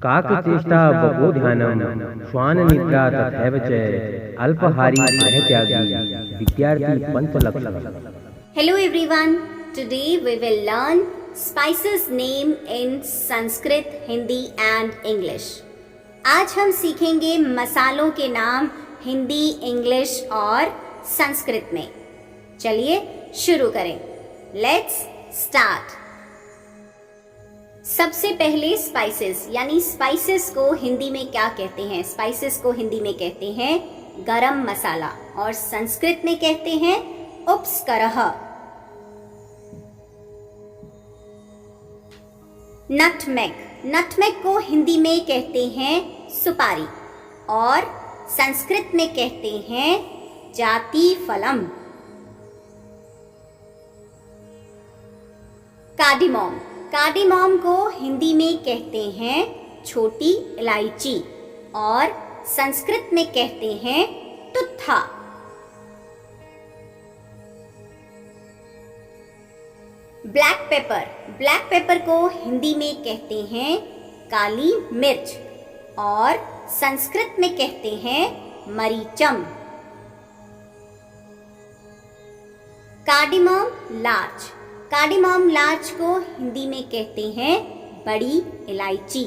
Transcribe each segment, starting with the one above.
काकचेष्टा बकोध्यानम श्वाननिद्रा तथैव च अल्पाहारी गृहत्यागी विद्यार्थी पंचलक्षण। Hello everyone, today we will learn spices name in Sanskrit, Hindi and English. आज हम सीखेंगे मसालों के नाम हिंदी, इंग्लिश और संस्कृत में। चलिए शुरू करें। Let's start. सबसे पहले स्पाइसेस, यानी स्पाइसेस को हिंदी में क्या कहते हैं? स्पाइसेस को हिंदी में कहते हैं गरम मसाला और संस्कृत में कहते हैं उपस्करः। नटमेग, नटमेग को हिंदी में कहते हैं सुपारी और संस्कृत में कहते हैं जाति फलम। कार्डिमोम, कार्डिमोम को हिंदी में कहते हैं छोटी इलायची और संस्कृत में कहते हैं टुत्था। ब्लैक पेपर, ब्लैक पेपर को हिंदी में कहते हैं काली मिर्च और संस्कृत में कहते हैं मरीचम। कार्डिमोम लार्ज, कार्डिमोम लार्ज को हिंदी में कहते हैं बड़ी इलायची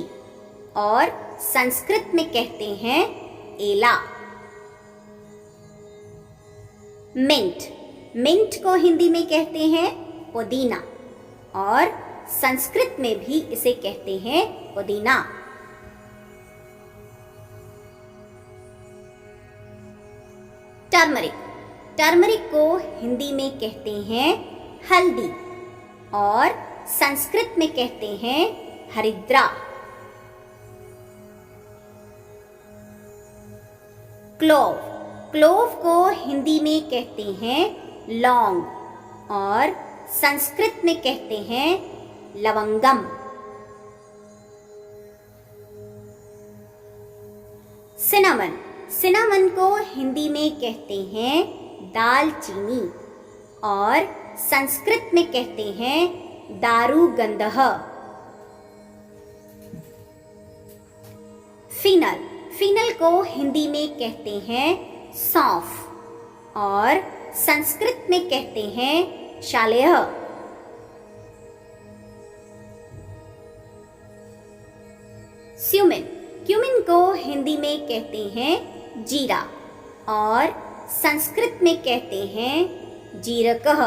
और संस्कृत में कहते हैं एला। मिंट, मिंट को हिंदी में कहते हैं पुदीना और संस्कृत में भी इसे कहते हैं पुदीना। टर्मरिक, टर्मरिक को हिंदी में कहते हैं हल्दी और संस्कृत में कहते हैं हरिद्रा। क्लोव, क्लोव को हिंदी में कहते हैं लौंग और संस्कृत में कहते हैं लवंगम। सिनामन, सिनामन को हिंदी में कहते हैं दालचीनी और संस्कृत में कहते हैं दारुगंधः। फीनल, फीनल को हिंदी में कहते हैं सौंफ और संस्कृत में कहते हैं शालेह। क्यूमिन, क्यूमिन को हिंदी में कहते हैं जीरा और संस्कृत में कहते हैं जीरकः।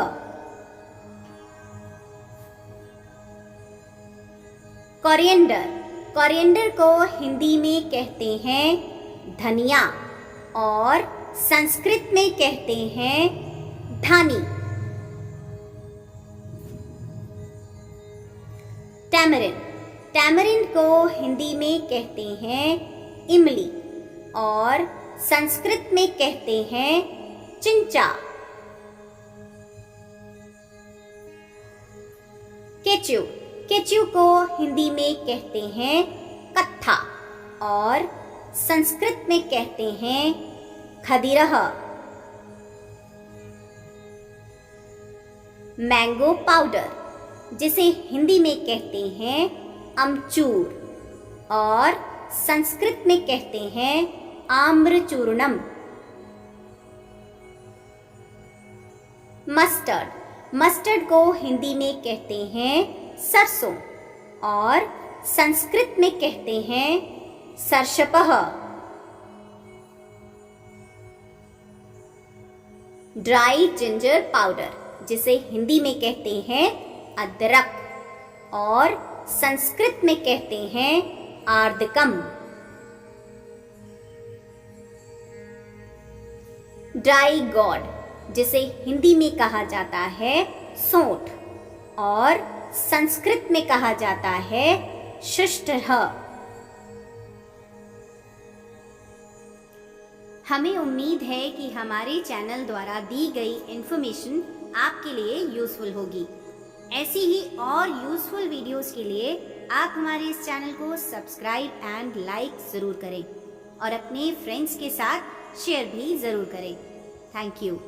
कोरिएंडर, कोरिएंडर को हिंदी में कहते हैं धनिया और संस्कृत में कहते हैं धानी। टैमरिन, टैमरिन को हिंदी में कहते हैं इमली और संस्कृत में कहते हैं चिंचा। केचू, केचू को हिंदी में कहते हैं कत्था और संस्कृत में कहते हैं खदिरः। मैंगो पाउडर, जिसे हिंदी में कहते हैं अमचूर और संस्कृत में कहते हैं आम्रचूर्णम। मस्टर्ड, मस्टर्ड को हिंदी में कहते हैं सरसों और संस्कृत में कहते हैं सर्षपः। ड्राई जिंजर पाउडर, जिसे हिंदी में कहते हैं अदरक और संस्कृत में कहते हैं आर्द्रकम। ड्राई गॉड, जिसे हिंदी में कहा जाता है सोंठ और संस्कृत में कहा जाता है शिष्टः। हमें उम्मीद है कि हमारे चैनल द्वारा दी गई इन्फॉर्मेशन आपके लिए यूजफुल होगी। ऐसी ही और यूजफुल वीडियोस के लिए आप हमारे इस चैनल को सब्सक्राइब एंड लाइक ज़रूर करें और अपने फ्रेंड्स के साथ शेयर भी ज़रूर करें। Thank you.